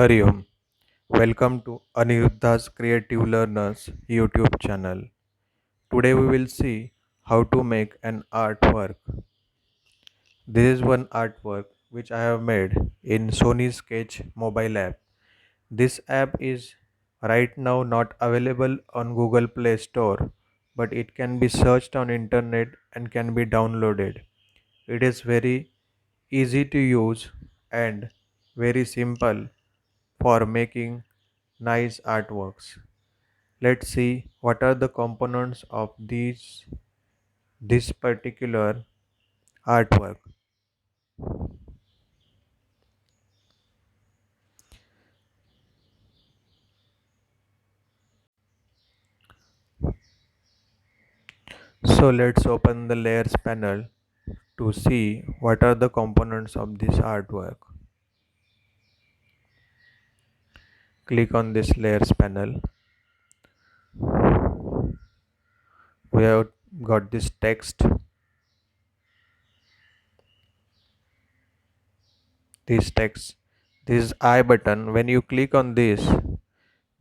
Hari Om. Welcome to Aniruddha's Creative Learners YouTube channel. Today we will see how to make an artwork. This is one artwork which I have made in Sony Sketch mobile app. This app is right now not available on Google Play Store, but it can be searched on internet and can be downloaded. It is very easy to use and very simple for making nice artworks. Let's see what are the components of this particular artwork. So let's open the layers panel to see what are the components of this artwork. Click on this layers panel. We have got this text, this I button. When you click on this,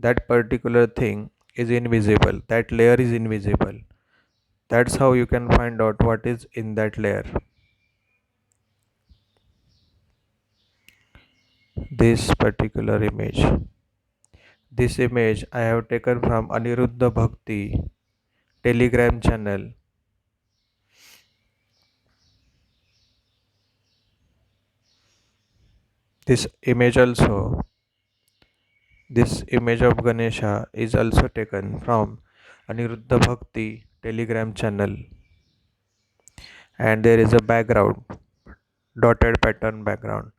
that particular thing is invisible, that layer is invisible. That's how you can find out what is in that layer. This particular image. This image I have taken from Aniruddha Bhakti Telegram channel. This image also, this image of Ganesha is also taken from Aniruddha Bhakti Telegram channel. And there is a background, dotted pattern background.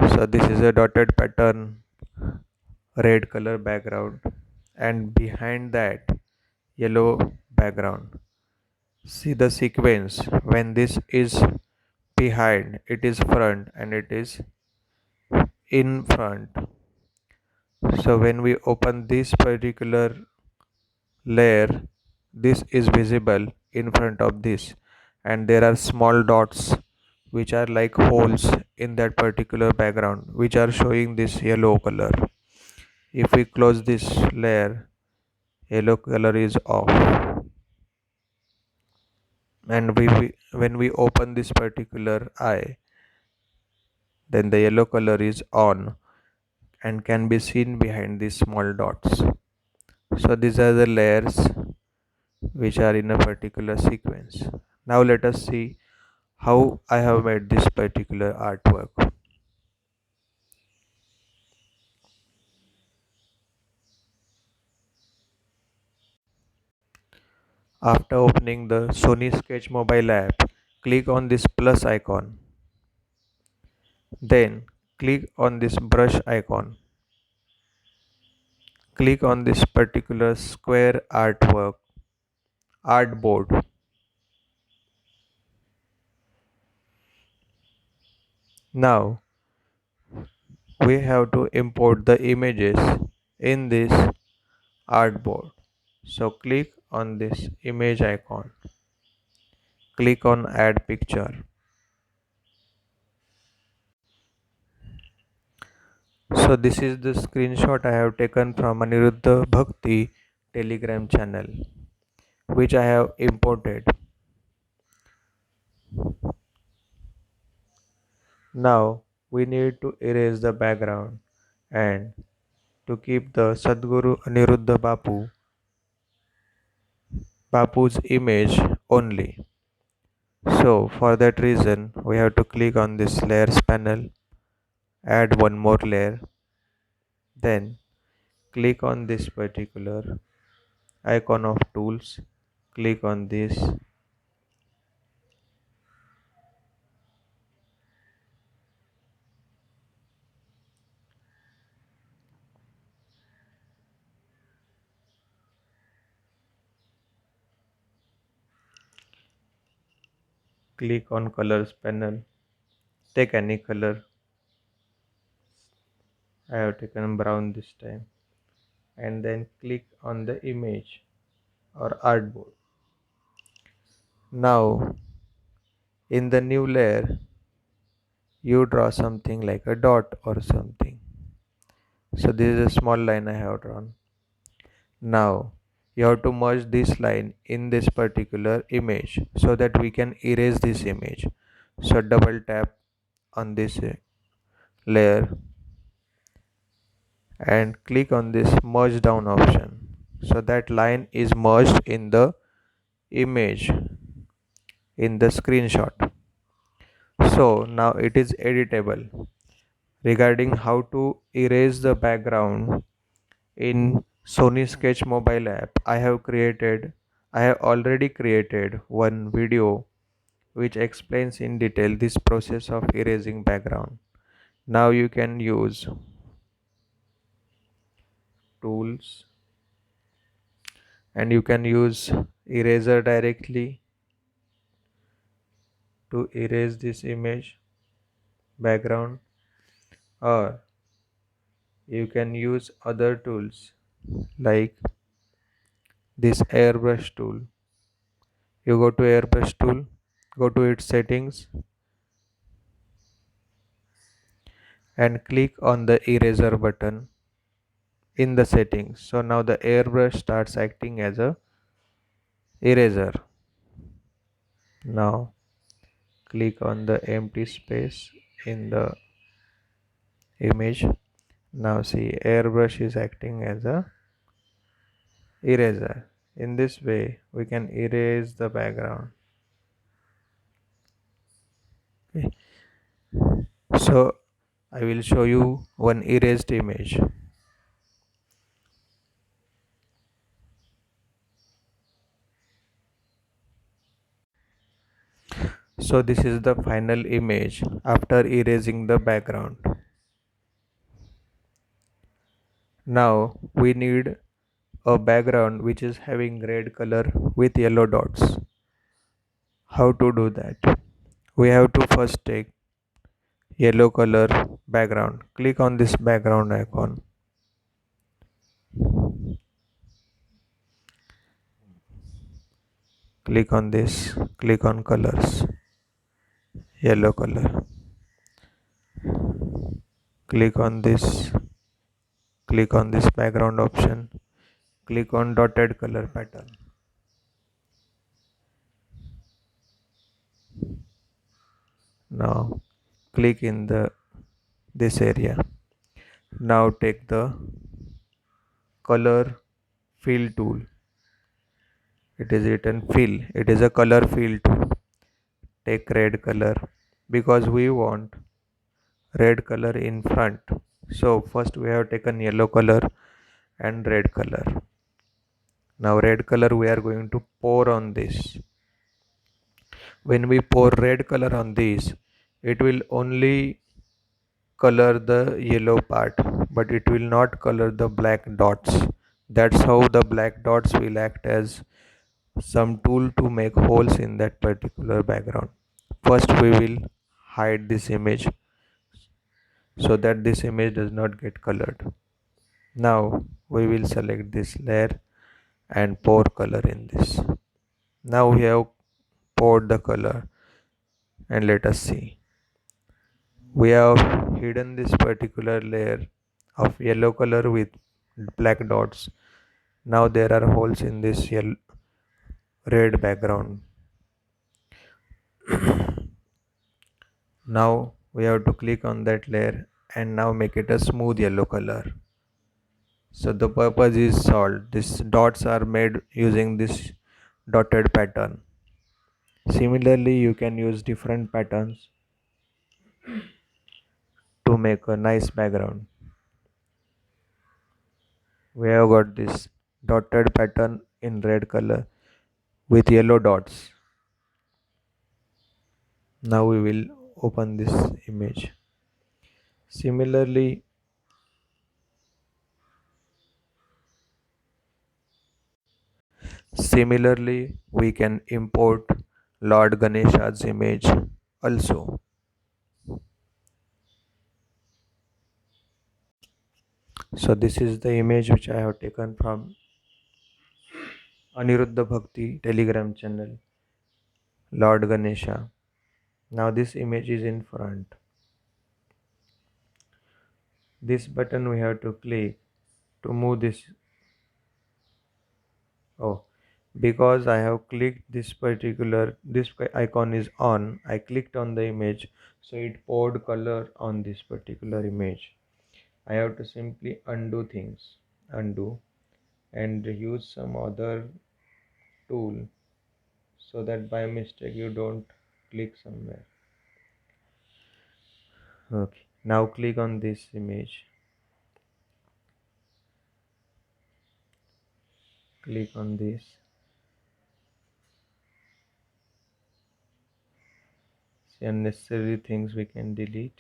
So this is a dotted pattern, red color background, and behind that yellow background. See the sequence. When this is behind, it is front, and it is in front. So when we open this particular layer, this is visible in front of this, and there are small dots which are like holes in that particular background, which are showing this yellow color. If we close this layer, yellow color is off, and when we open this particular eye, then the yellow color is on and can be seen behind these small dots. So these are the layers which are in a particular sequence. Now let us see how I have made this particular artwork. After opening the Sony Sketch mobile app, click on this plus icon. Then click on this brush icon. Click on this particular square artboard. Now we have to import the images in this artboard. So click on this image icon. Click on add picture. So this is the screenshot I have taken from Aniruddha Bhakti Telegram channel, which I have imported. Now we need to erase the background and to keep the Sadguru Aniruddha Bapu's image only. So for that reason we have to click on this layers panel, add one more layer, then click on this particular icon of tools, click on this, click on colors panel, take any color. I have taken brown this time, and then click on the image or artboard. Now in the new layer you draw something like a dot or something. So this is a small line I have drawn. Now you have to merge this line in this particular image so that we can erase this image. So double tap on this layer and click on this merge down option. So that line is merged in the image in the screenshot. So now it is editable. Regarding how to erase the background in Sony Sketch mobile app, I have already created one video which explains in detail this process of erasing background. Now you can use tools and you can use eraser directly to erase this image background, or you can use other tools like this airbrush tool. You go to airbrush tool, go to its settings and click on the eraser button in the settings. So now the airbrush starts acting as a eraser. Now click on the empty space in the image. Now see, airbrush is acting as a eraser. In this way we can erase the background. Okay. So I will show you one erased image. So this is the final image after erasing the background. Now we need a background which is having red color with yellow dots. How to do that? We have to first take yellow color background. Click on this background icon. Click on this. Click on colors. Yellow color. Click on this. Click on this background option. Click on dotted color pattern. Now click in the this area. Now take the color fill tool. It is written fill. It is a color fill tool. Take red color because we want red color in front. So first we have taken yellow color and red color. Now red color we are going to pour on this. When we pour red color on this, it will only color the yellow part, but it will not color the black dots. That's how the black dots will act as some tool to make holes in that particular background. First we will hide this image so that this image does not get colored. Now we will select this layer and pour color in this. Now we have poured the color and let us see. We have hidden this particular layer of yellow color with black dots. Now there are holes in this red background. Now we have to click on that layer and now make it a smooth yellow color. So the purpose is solved. These dots are made using this dotted pattern. Similarly, you can use different patterns to make a nice background. We have got this dotted pattern in red color with yellow dots. Now we will open this image. Similarly, we can import Lord Ganesha's image also. So this is the image which I have taken from Aniruddha Bhakti Telegram channel, Lord Ganesha. Now this image is in front. This button we have to click to move this. Oh, because I have clicked this icon is on, I clicked on the image, so it poured color on this particular image. I have to simply undo, and use some other tool so that by mistake you don't click somewhere. Okay, now click on this image, click on this. See, unnecessary things we can delete.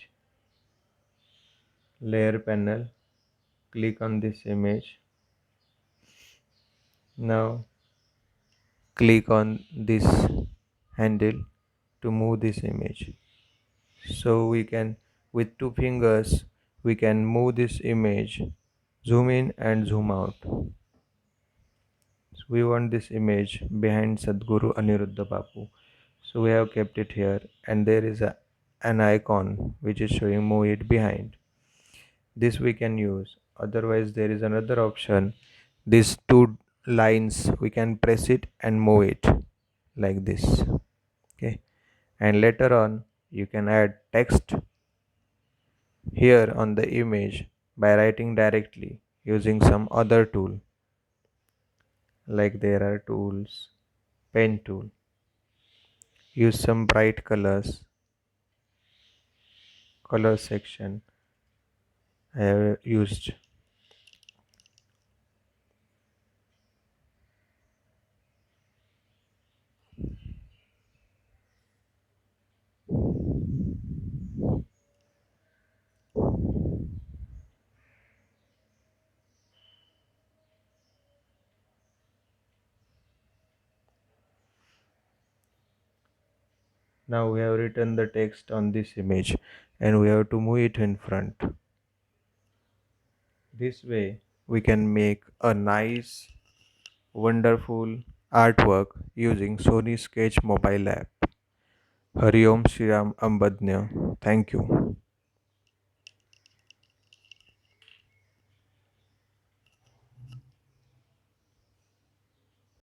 Layer panel, click on this image. Now click on this handle to move this image. So we can, with two fingers, we can move this image, zoom in and zoom out. So we want this image behind Sadhguru Aniruddha Bapu. So we have kept it here, and there is an icon which is showing move it behind. This we can use. Otherwise, there is another option. These two lines we can press it and move it like this. Okay, and later on you can add text here on the image by writing directly using some other tool, like there are tools, pen tool. Use some bright color section I have used. Now we have written the text on this image and we have to move it in front. This way we can make a nice, wonderful artwork using Sony Sketch mobile app. Hari Om Shri Ram Ambadnya. Thank you.